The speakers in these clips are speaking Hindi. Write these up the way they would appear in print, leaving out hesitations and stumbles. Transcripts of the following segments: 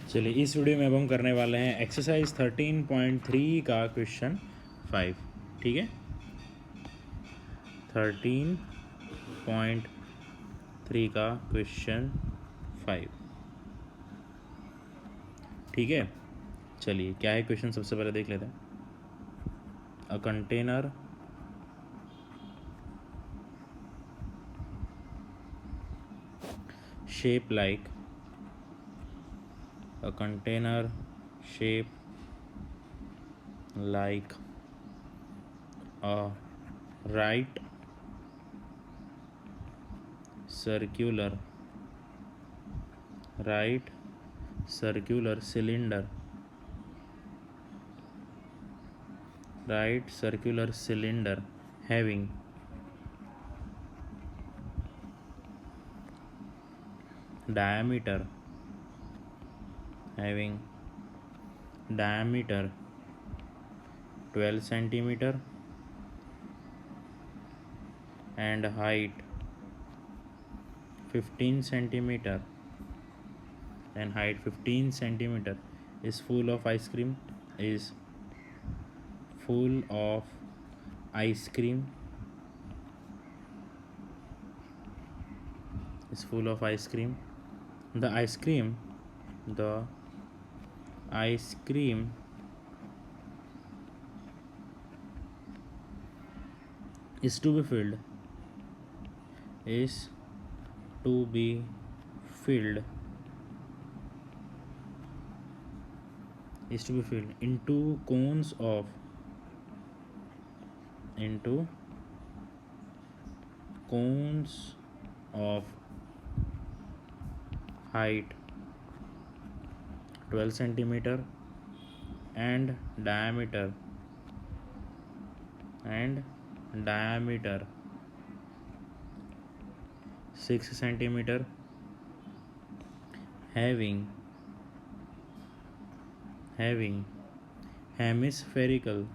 चलिए इस वीडियो में अब हम करने वाले हैं एक्सरसाइज 13.3 का क्वेश्चन 5। ठीक है, 13.3 का क्वेश्चन 5। ठीक है, चलिए क्या है क्वेश्चन सबसे पहले देख लेते हैं। A container shape like a container shape like a right circular cylinder having diameter 12 centimeter and height 15 centimeter is full of ice cream the ice cream is to be filled into cones of height 12 centimeter and diameter 6 centimeter, having hemispherical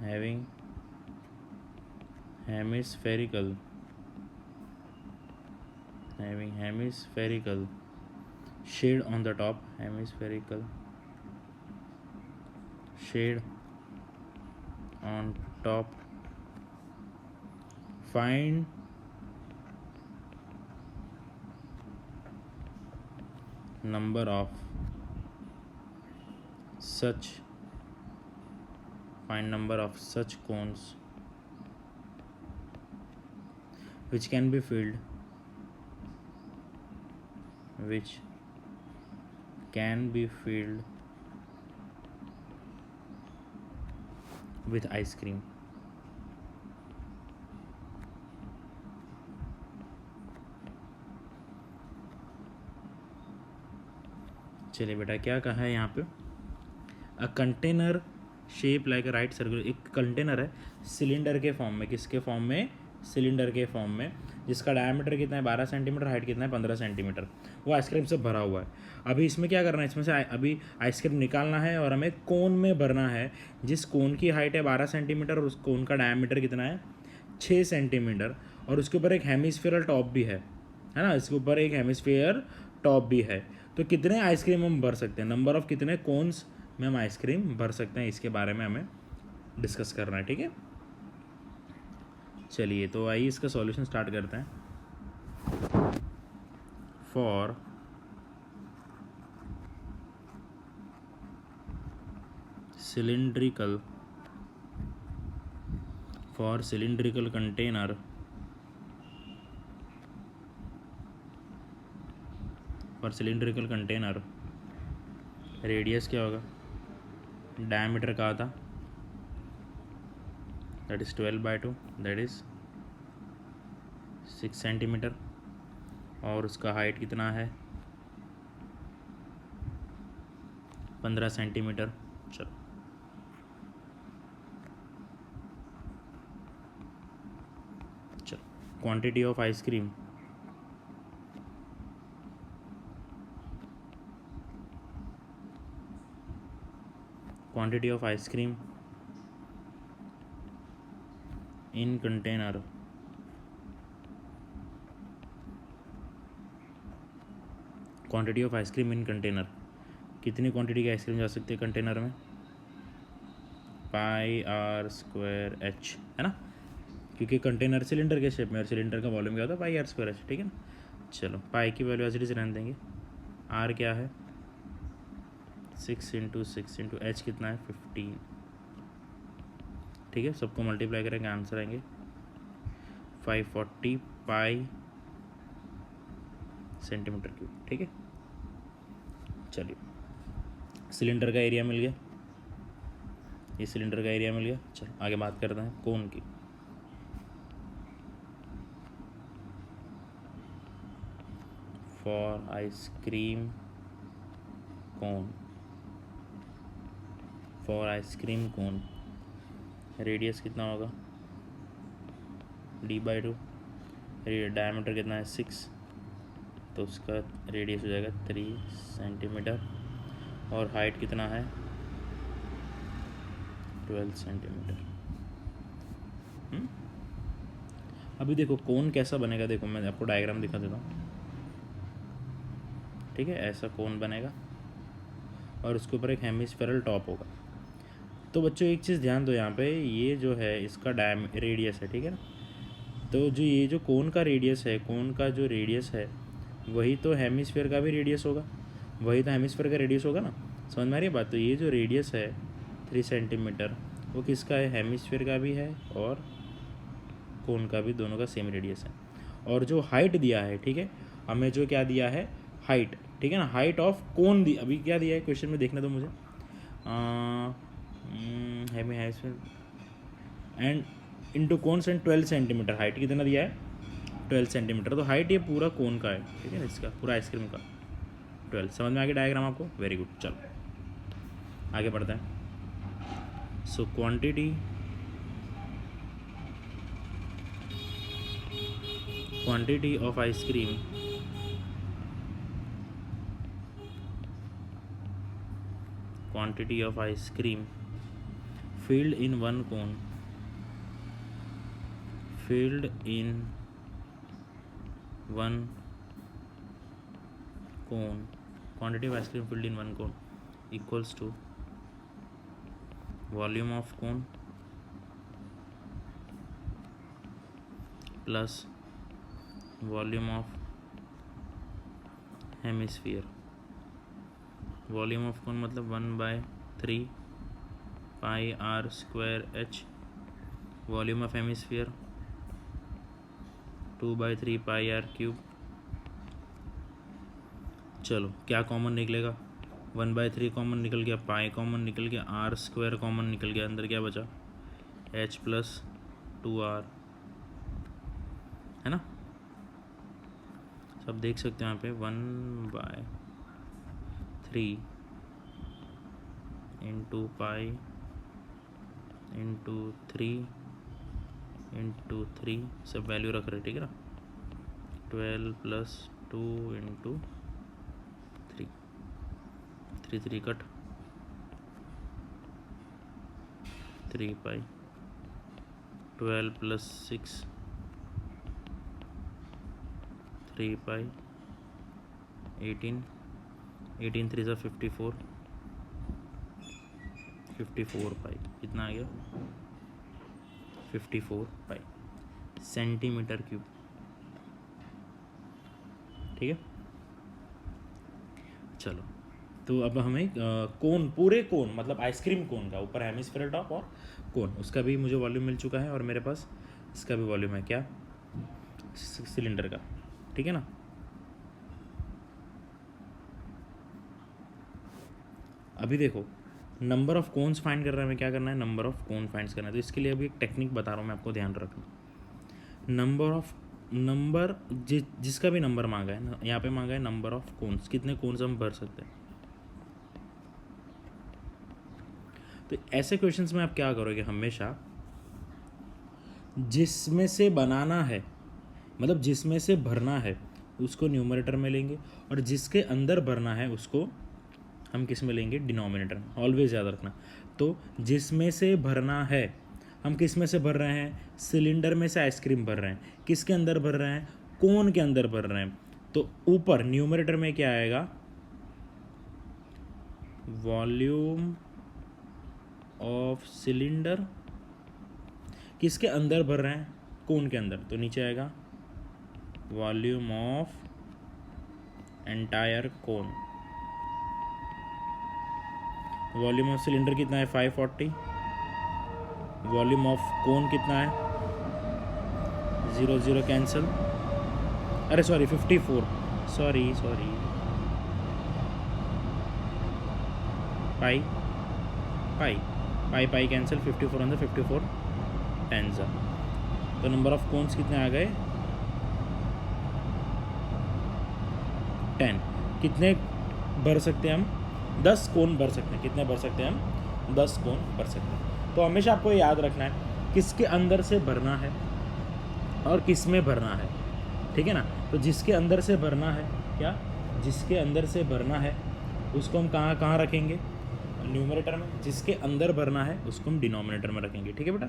shade on the top, find number of such cones which can be filled with ice cream. चलिए बेटा क्या कहा है यहाँ पे, a container shape like right circular, एक कंटेनर है सिलेंडर के फॉर्म में, किसके फॉर्म में, सिलेंडर के फॉर्म में, जिसका डायमीटर कितना है 12 सेंटीमीटर, हाइट कितना है 15 सेंटीमीटर, वो आइसक्रीम से भरा हुआ है। अभी इसमें क्या करना है, इसमें से अभी आइसक्रीम निकालना है और हमें कोन में भरना है, जिस कोन की हाइट है 12 सेंटीमीटर और उस कोन का डायमीटर कितना है 6 सेंटीमीटर, और उसके ऊपर एक हेमिस्फीयरल टॉप भी है ना, इसके ऊपर एक हेमिस्फीयर टॉप भी है। तो कितने आइसक्रीम हम भर सकते हैं, नंबर ऑफ कितने कोन्स में हम आइसक्रीम भर सकते हैं, इसके बारे में हमें डिस्कस करना है। ठीक है, चलिए तो आइए इसका सॉल्यूशन स्टार्ट करते हैं। फॉर cylindrical container रेडियस क्या होगा, डायमीटर का था that is 12/2 that is 6 centimetre, और उसका हाइट कितना है 15 सेंटीमीटर। चलो quantity of ice cream in container कितनी क्वांटिटी की आइसक्रीम जा सकती है कंटेनर में? πr²h, है ना, क्योंकि कंटेनर सिलेंडर के शेप में और सिलेंडर का वॉल्यूम क्या होता है πr²h, ठीक है ना। चलो पाई की वैल्यू एज इट इज रहने देंगे। आर क्या है 6 × 6 × h कितना है 15, ठीक है। सबको मल्टीप्लाई करेंगे आंसर आएंगे 540 पाई सेंटीमीटर क्यूब, ठीक है। चलिए सिलेंडर का एरिया मिल गया, ये सिलेंडर का एरिया मिल गया। चलो आगे बात करते हैं कोन की। For ice cream cone, for ice cream cone radius कितना होगा d/2, डायमीटर कितना है 6, तो उसका रेडियस हो जाएगा 3 सेंटीमीटर, और हाइट कितना है 12 सेंटीमीटर। अभी देखो कोन कैसा बनेगा, देखो मैं आपको डायग्राम दिखा देता हूँ, ठीक है। ऐसा कोन बनेगा और उसके ऊपर एक हेमिस्फेरल टॉप होगा। तो बच्चों एक चीज़ ध्यान दो, यहाँ पे ये जो है इसका रेडियस है, ठीक है ना। तो जो ये जो कोन का रेडियस है, कोन का जो रेडियस है वही तो हेमिस्फेयर का भी रेडियस होगा, वही तो हेमिस्फेयर का रेडियस होगा ना, समझ में आ रही है बात। तो ये जो रेडियस है 3 सेंटीमीटर वो किसका है, हेमिस्फेयर का भी है और कोन का भी, दोनों का सेम रेडियस है। और जो हाइट दिया है, ठीक है, हमें जो क्या दिया है हाइट, ठीक है ना, हाइट ऑफ कोन दी, अभी क्या दिया है क्वेश्चन में देखने दो मुझे, and into cones and 12 centimetre, height कितना दिया है 12 सेंटीमीटर। तो हाइट ये पूरा कोन का है, ठीक है, इसका पूरा आइसक्रीम का 12। समझ में आ गया डायग्राम आपको, वेरी गुड। चलो आगे बढ़ते हैं। So quantity of ice cream filled in one cone, quantity of ice cream filled in one cone equals to volume of cone plus volume of hemisphere। Volume of cone मतलब 1/3 πr²h, volume of hemisphere 2/3 πr³। चलो क्या कॉमन निकलेगा, 1/3 कॉमन निकल गया, पाई कॉमन निकल गया, r² कॉमन निकल गया, अंदर क्या बचा h + 2r, है ना। सब देख सकते हो यहाँ पे 1/3 × पाई × 3 × 3 सब वैल्यू रख रहे, ठीक है ना। 12 + 2 × 3, 3 3 कट 3 पाई, 12 + 6 3 पाई, 18 3 × 54 पाई, कितना आ गया 54 पाई सेंटीमीटर क्यूब, ठीक है। चलो तो अब हमें कोन, पूरे कोन मतलब आइसक्रीम कोन का ऊपर हेमिस्फेरल टॉप और कोन, उसका भी मुझे वॉल्यूम मिल चुका है, और मेरे पास इसका भी वॉल्यूम है क्या सिलेंडर का, ठीक है ना। अभी देखो नंबर ऑफ कोन्स फाइंड कर रहे हैं, हमें क्या करना है नंबर ऑफ कोन फाइंड करना है। तो इसके लिए अभी एक टेक्निक बता रहा हूँ मैं आपको, ध्यान रखना। नंबर जिसका भी नंबर मांगा है ना, यहाँ पे मांगा है नंबर ऑफ कोन्स, कितने कोन्स हम भर सकते हैं। तो ऐसे क्वेश्चंस में आप क्या करोगे, हमेशा जिसमें से बनाना है मतलब जिसमें से भरना है उसको न्यूमरेटर में लेंगे, और जिसके अंदर भरना है उसको हम किस में लेंगे डिनोमिनेटर में, ऑलवेज याद रखना। तो जिसमें से भरना है, हम किस में से भर रहे हैं, सिलेंडर में से आइसक्रीम भर रहे हैं, किसके अंदर भर रहे हैं, कोन के अंदर भर रहे हैं। तो ऊपर न्यूमरेटर में क्या आएगा, वॉल्यूम ऑफ सिलेंडर किसके अंदर भर रहे हैं, कोन के अंदर, तो नीचे आएगा volume of entire cone. Volume of cylinder कितना है 540, वॉल्यूम ऑफ कोन कितना है 0 कैंसिल, अरे सॉरी 54, सॉरी पाई पाई पाई पाई कैंसिल, 54 अंदर 54 टेंस। तो नंबर ऑफ कोन्स कितने आ गए 10। कितने भर सकते हैं हम, 10 कोन भर सकते हैं। कितने भर सकते हैं हम, 10 कोन भर सकते हैं। तो हमेशा आपको याद रखना है किसके अंदर से भरना है और किस में भरना है, ठीक है ना। तो जिसके अंदर से भरना है, क्या जिसके अंदर से भरना है उसको हम कहाँ रखेंगे, न्यूमरेटर में। जिसके अंदर भरना है उसको हम डिनोमिनेटर में रखेंगे, ठीक है बेटा,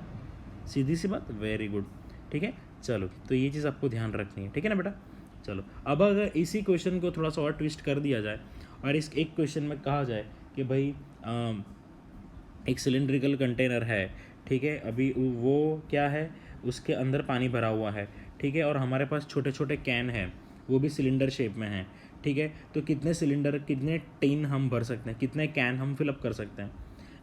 सीधी सी बात, वेरी गुड, ठीक है। चलो तो ये चीज़ आपको ध्यान रखनी है, ठीक है ना बेटा। चलो अब अगर इसी क्वेश्चन को थोड़ा सा और ट्विस्ट कर दिया जाए और इस एक क्वेश्चन में कहा जाए कि भाई एक सिलेंड्रिकल कंटेनर है, ठीक है, अभी वो क्या है, उसके अंदर पानी भरा हुआ है, ठीक है, और हमारे पास छोटे छोटे कैन हैं, वो भी सिलेंडर शेप में हैं, ठीक है। तो कितने सिलेंडर, कितने टिन हम भर सकते हैं, कितने कैन हम फिलअप कर सकते हैं,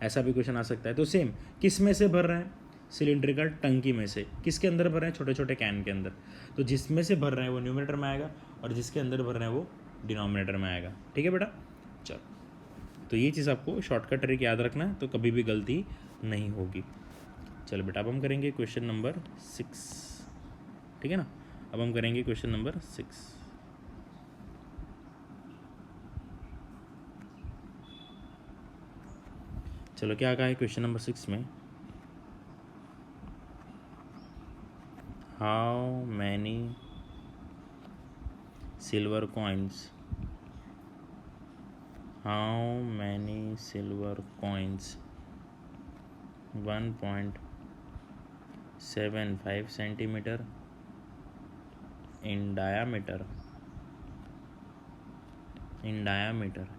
ऐसा भी क्वेश्चन आ सकता है। तो सेम किस में से भर रहे हैं, सिलेंड्रिकल टंकी में से। किसके अंदर भर रहे हैं, छोटे छोटे कैन के अंदर। तो जिसमें से भर रहे हैं वो न्यूमरेटर में आएगा और जिसके अंदर भर रहे हैं वो डिनोमिनेटर में आएगा, ठीक है बेटा। चलो तो ये चीज़ आपको शॉर्टकट ट्रिक याद रखना है, तो कभी भी गलती नहीं होगी। चलो बेटा अब हम करेंगे क्वेश्चन नंबर 6, ठीक है ना। अब हम करेंगे क्वेश्चन नंबर 6। चलो क्या कहा है क्वेश्चन नंबर 6 में, how many silver coins, how many silver coins 1.75 centimetre in diameter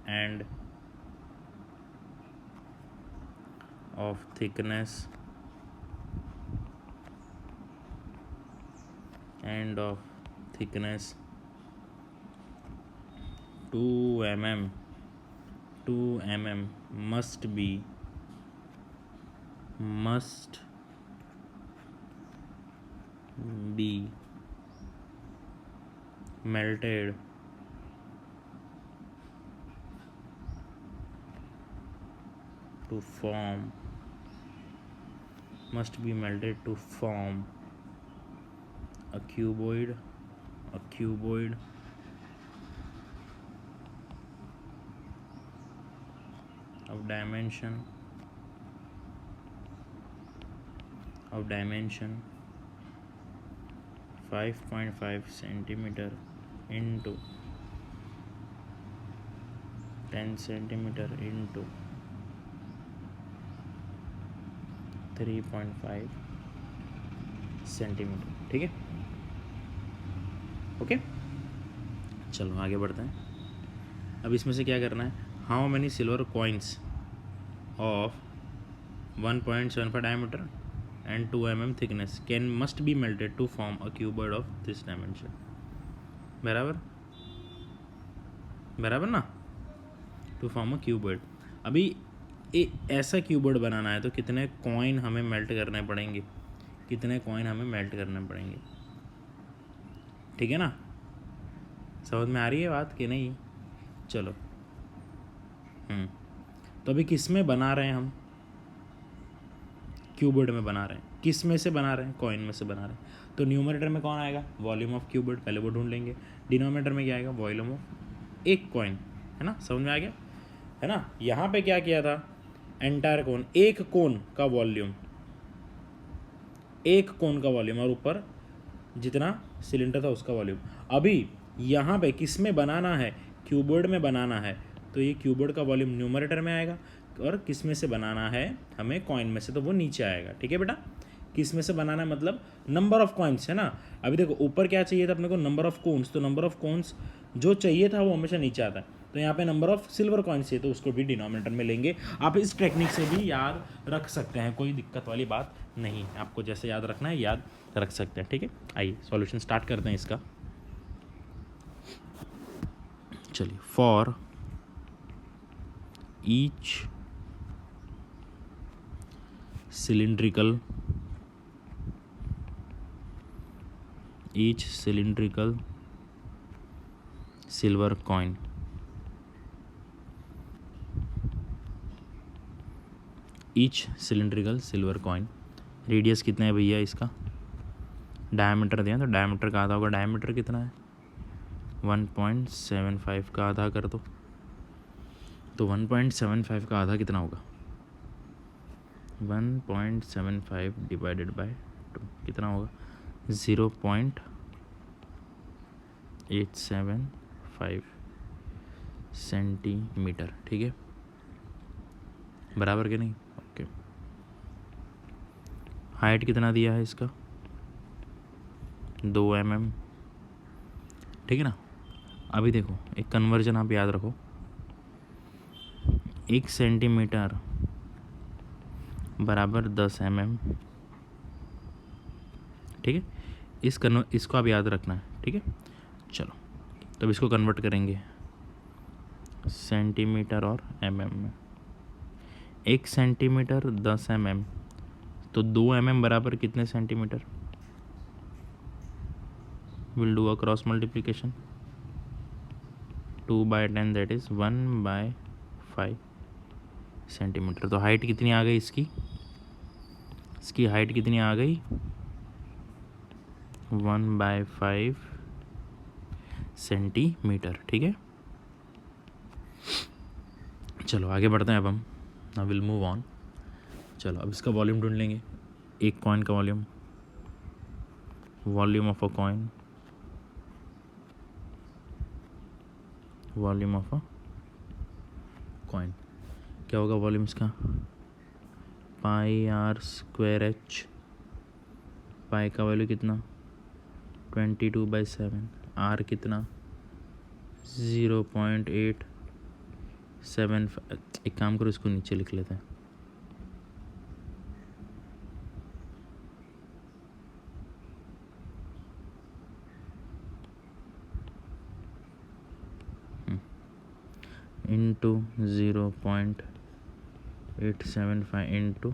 and of thickness 2 mm must be melted to form a cuboid of dimension 5.5 centimeter into 10 centimeter into 3.5 centimetre, ठीक है, ओके। चलो आगे बढ़ते हैं। अब इसमें से क्या करना है, how many silver coins of 1.75 diameter and 2 mm thickness must be melted to form a cuboid of this dimension। बराबर ना, टू फॉर्म अ क्यूबॉइड। अभी ऐसा क्यूबॉइड बनाना है तो कितने कॉइन हमें मेल्ट करने पड़ेंगे, ठीक है ना। समझ में आ रही है बात कि नहीं, चलो तो अभी किस में बना रहे हैं हम, क्यूबॉइड में बना रहे हैं। किस में से बना रहे हैं, कॉइन में से बना रहे हैं। तो न्यूमरेटर में कौन आएगा, वॉल्यूम ऑफ क्यूबॉइड, पहले वो ढूंढ लेंगे। डिनोमिनेटर में क्या आएगा, वॉल्यूम ऑफ एक कॉइन, है ना, समझ में आ गया, है ना। यहाँ पे क्या किया था, एंटायर कोन, एक कोन का वॉल्यूम, और ऊपर जितना सिलेंडर था उसका वॉल्यूम। अभी यहाँ पे किस में बनाना है, क्यूबॉइड में बनाना है, तो ये क्यूबॉइड का वॉल्यूम न्यूमरेटर में आएगा, और किस में से बनाना है हमें, कॉइन में से, तो वो नीचे आएगा, ठीक है बेटा। किस में से बनाना है मतलब नंबर ऑफ कॉइन्स, है ना। अभी देखो ऊपर क्या चाहिए था अपने को, नंबर ऑफ कोन्स, तो नंबर ऑफ कोन्स जो चाहिए था वो हमेशा नीचे आता है। तो यहाँ पे नंबर ऑफ सिल्वर कॉइन्स है तो उसको भी डिनोमिनेटर में लेंगे। आप इस टेक्निक से भी याद रख सकते हैं, कोई दिक्कत वाली बात नहीं है, आपको जैसे याद रखना है याद रख सकते हैं। ठीक है, आइए सॉल्यूशन स्टार्ट करते हैं इसका। चलिए, for each cylindrical silver coin, each cylindrical silver coin, radius कितना है भैया इसका, डायमीटर दिया तो डायमीटर का आधा होगा, डायमीटर कितना है 1.75 का आधा कर दो, तो 1.75 का आधा कितना होगा 1.75 डिवाइडेड बाय 2 कितना होगा 0.875 सेंटीमीटर। ठीक है, बराबर के नहीं, ओके। हाइट कितना दिया है इसका 2 mm, ठीक है ना। अभी देखो एक कन्वर्जन आप याद रखो, 1 सेंटीमीटर बराबर 10 mm, ठीक है। इसको आप याद रखना है, ठीक है। चलो तब इसको कन्वर्ट करेंगे सेंटीमीटर और mm में। 1 सेंटीमीटर 10 mm, तो 2 mm बराबर कितने centimetre, will do a cross multiplication, 2/10 that is 1/5 centimetre. तो हाइट कितनी आ गई इसकी हाइट कितनी आ गई 1/5 सेंटीमीटर। ठीक है, चलो आगे बढ़ते हैं अब हम, नाउ विल मूव ऑन। चलो अब इसका वॉल्यूम ढूंढ लेंगे, एक कॉइन का volume of a coin, volume of a coin क्या होगा वॉल्यूम इसका, πr²h, पाई का वैल्यू कितना 22/7, आर कितना 0.875, एक काम करो इसको नीचे लिख लेते हैं, इंटू 0.875 इंटू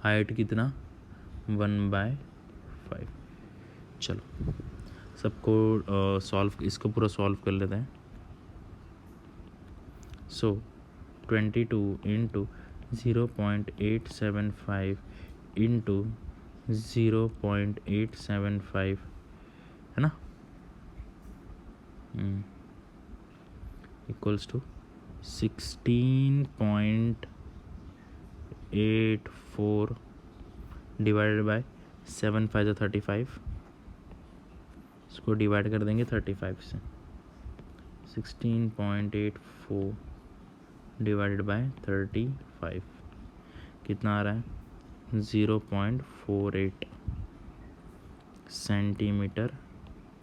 हाइट कितना 1/5। चलो सबको इसको पूरा सॉल्व कर लेते हैं। सो 22 इंटू 0.875 इंटू 0.875 है ना, इक्वल्स टू 16.84 डिवाइडेड बाय 7×5 = 35, इसको डिवाइड कर देंगे 35 से, 16.84 डिवाइडेड बाय 35 कितना आ रहा है 0.48 सेंटीमीटर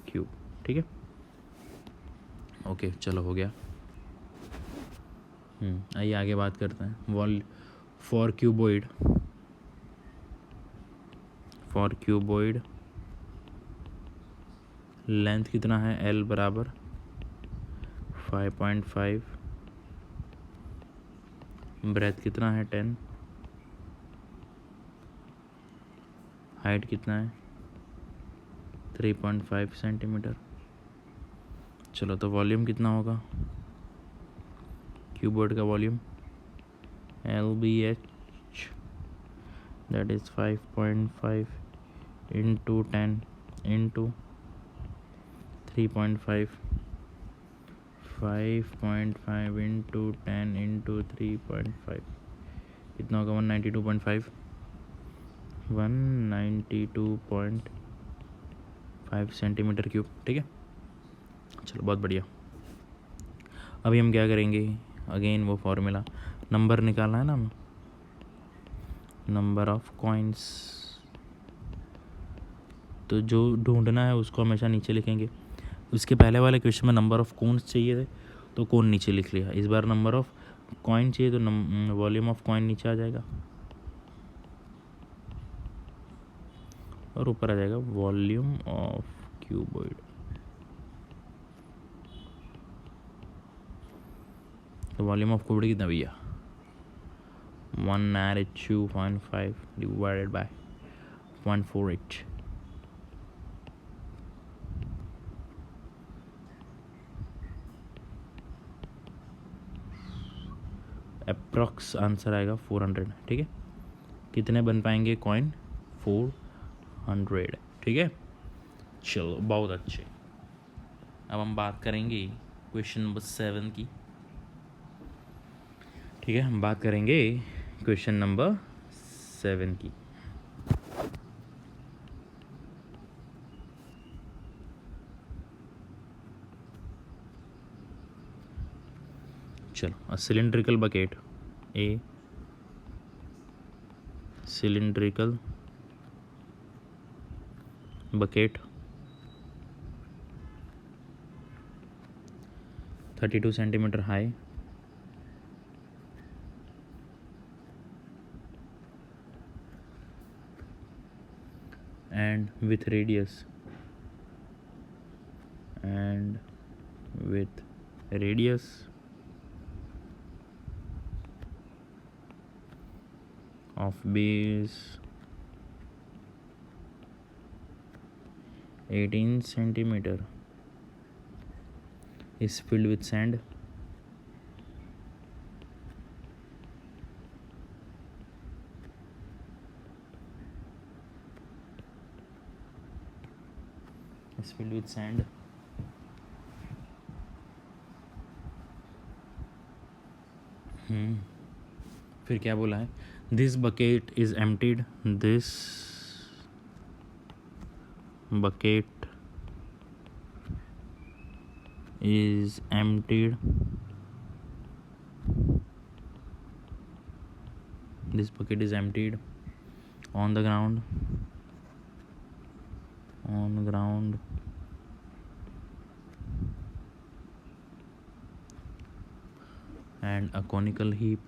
क्यूब। ठीक है, ओके चलो हो गया। आइए आगे बात करते हैं। फॉर क्यूबॉइड लेंथ कितना है L बराबर 5.5, ब्रेथ कितना है 10, हाइट कितना है 3.5 सेंटीमीटर। चलो तो वॉल्यूम कितना होगा क्यूबॉइड का volume LBH that is 5.5 into 10 into 3.5, 5.5 into 10 into 3.5 कितना होगा 192.5, 192.5 सेंटीमीटर क्यूब। ठीक है, चलो बहुत बढ़िया। अभी हम क्या करेंगे, अगेन वो फॉर्मूला, नंबर निकालना है ना हमें, नंबर ऑफ कॉइन्स, तो जो ढूंढना है उसको हमेशा नीचे लिखेंगे। उसके पहले वाले क्वेश्चन में नंबर ऑफ कोन्स चाहिए थे, तो कौन नीचे लिख लिया। इस बार नंबर ऑफ कॉइन चाहिए तो वॉल्यूम ऑफ कॉइन नीचे आ जाएगा और ऊपर आ जाएगा वॉल्यूम ऑफ क्यूबॉइड। तो वॉल्यूम ऑफ क्यूबॉइड कितना भैया 192.5 डिवाइडेड बाय 0.48। अप्रॉक्स आंसर आएगा 400। ठीक है, कितने बन पाएंगे कॉइन 400। ठीक है, चलो बहुत अच्छे। अब हम बात करेंगे क्वेश्चन नंबर 7 की। ठीक है, हम बात करेंगे क्वेश्चन नंबर 7 की। चलो, a cylindrical bucket, a cylindrical bucket 32 centimeter high and with radius of base 18 centimeter is filled with sand. Is filled with sand. फिर क्या बोला है, this bucket is emptied, this bucket is emptied, this bucket is emptied on the ground and a conical heap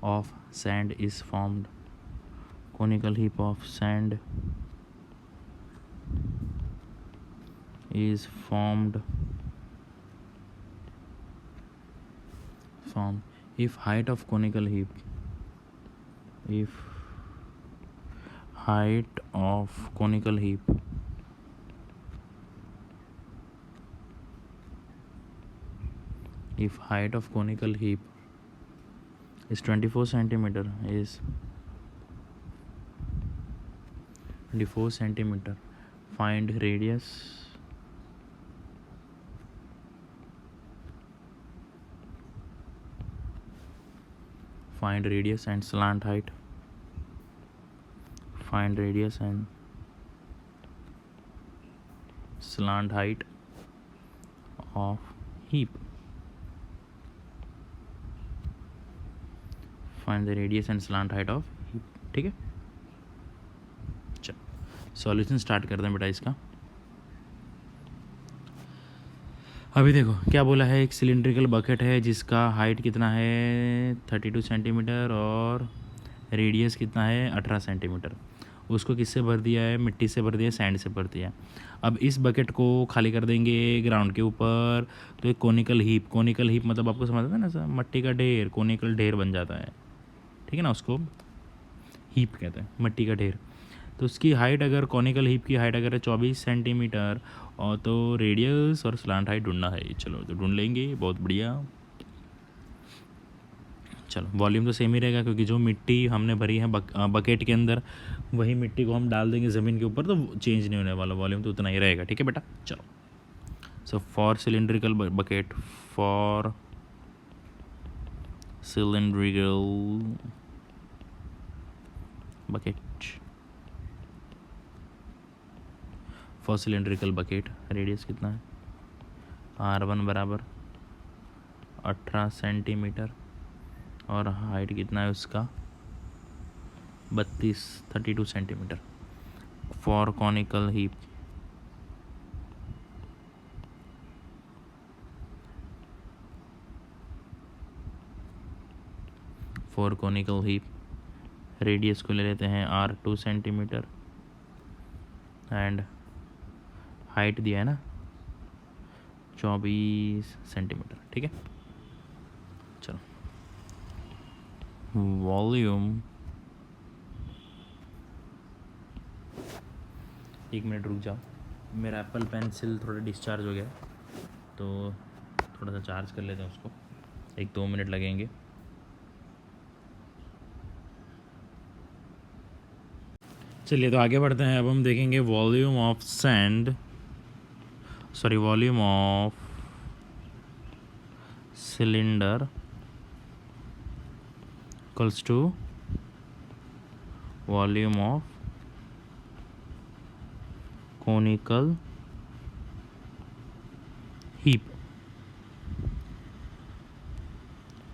of sand is formed. Conical heap of sand is formed if height of conical heap is 24 centimeter, find radius and slant height. Find radius and slant height of heap. Find the radius and slant height of heap. ठीक है, चलो सॉल्यूशन स्टार्ट करते हैं बेटा इसका। अभी देखो क्या बोला है, एक सिलिंड्रिकल बकेट है जिसका हाइट कितना है 32 सेंटीमीटर और रेडियस कितना है 18 सेंटीमीटर। उसको किससे भर दिया है, मिट्टी से भर दिया है, सैंड से भर दिया है। अब इस बकेट को खाली कर देंगे ग्राउंड के ऊपर, तो एक कोनिकल हीप मतलब आपको समझ आता है ना सर, मट्टी का ढेर, कोनिकल ढेर बन जाता है। ठीक है ना, उसको हीप कहते हैं, मट्टी का ढेर। तो उसकी हाइट अगर कोनिकल हीप की हाइट अगर है 24 सेंटीमीटर और तो रेडियस और स्लांट हाइट ढूंढना है। चलो तो ढूंढ लेंगे, बहुत बढ़िया। चलो वॉल्यूम तो सेम ही रहेगा क्योंकि जो मिट्टी हमने भरी है बकेट के अंदर वही मिट्टी को हम डाल देंगे ज़मीन के ऊपर, तो चेंज नहीं होने वाला, वॉल्यूम तो उतना ही रहेगा। ठीक है बेटा, चलो। So for cylindrical bucket, for cylindrical bucket radius कितना है, R1 बराबर 18 सेंटीमीटर और हाइट कितना है उसका 32 centimetre. For conical heap radius को ले लेते हैं r 2 सेंटीमीटर एंड हाइट दिया है ना 24 सेंटीमीटर। ठीक है, चलो वॉल्यूम, 1 मिनट रुक जाओ, मेरा एप्पल पेंसिल थोड़ा डिस्चार्ज हो गया तो थोड़ा सा चार्ज कर लेते हैं उसको, 1-2 मिनट लगेंगे। चलिए तो आगे बढ़ते हैं। अब हम देखेंगे volume of cylinder equals to volume of conical heap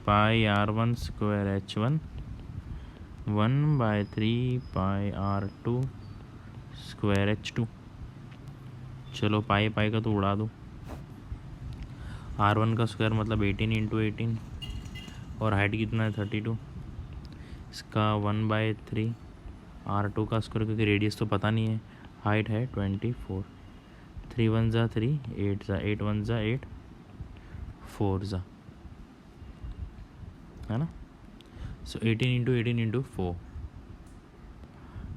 pi r1 square h1 1/3 pi r2 square h2। चलो पाई का तो उड़ा दो। r1 का स्क्वायर मतलब 18 इंटू 18 और हाइट कितना है 32, इसका 1/3 r2 का स्क्वायर, क्योंकि रेडियस तो पता नहीं है, हाइट है 24, 3 1 ज़ा 3, 8 ज़ा 8, 1 ज़ा 8, 4 ज़ा, है ना। सो 18 इंटू 18 इंटू 4,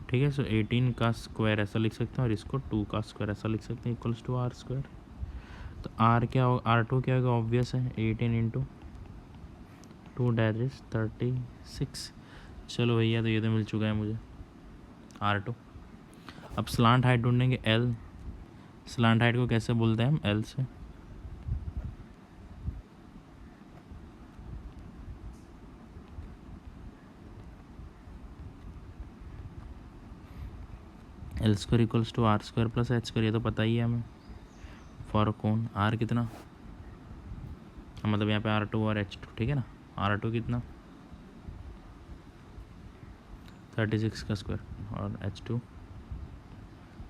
ठीक है। सो 18 का स्क्वायर ऐसा लिख सकते हैं और इसको 2 का स्क्वायर ऐसा लिख सकते हैं, इक्वल्स टू आर स्क्वायर। तो आर क्या हो, R2 क्या होगा, ऑब्वियस है 18 इंटू 2 दैट इज 36। चलो भैया, तो ये तो मिल चुका है मुझे R2। अब स्लांट हाइट ढूंढेंगे L। स्लांट हाइट को कैसे बोलते हैं हम, L से। L square equals to R square plus H square, ये तो पता ही है हमें। फॉर कोन R कितना, मतलब यहाँ पे R2 और H2, ठीक है ना। R2 कितना 36 का स्क्वायर और H2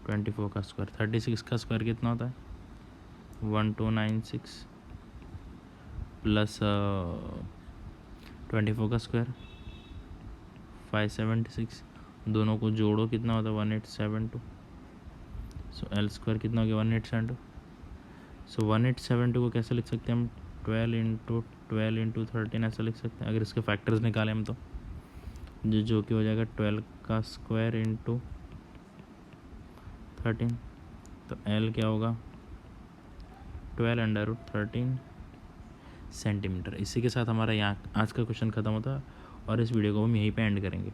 24 का स्क्वायर। 36 का स्क्वायर कितना होता है 1296 प्लस 24 का स्क्वायर 576, दोनों को जोड़ो कितना होता है 1872। सो L स्क्वायर कितना हो गया 1872। सो 1872 को कैसे लिख सकते हैं हम, 12 इंटू 13 ऐसा लिख सकते हैं, अगर इसके फैक्टर्स निकालें हम तो जो कि हो जाएगा 12 का स्क्वायर इंटू 13। तो L क्या होगा 12√13 सेंटीमीटर। इसी के साथ हमारा यहाँ आज का क्वेश्चन ख़त्म होता है और इस वीडियो को हम यहीं पे एंड करेंगे।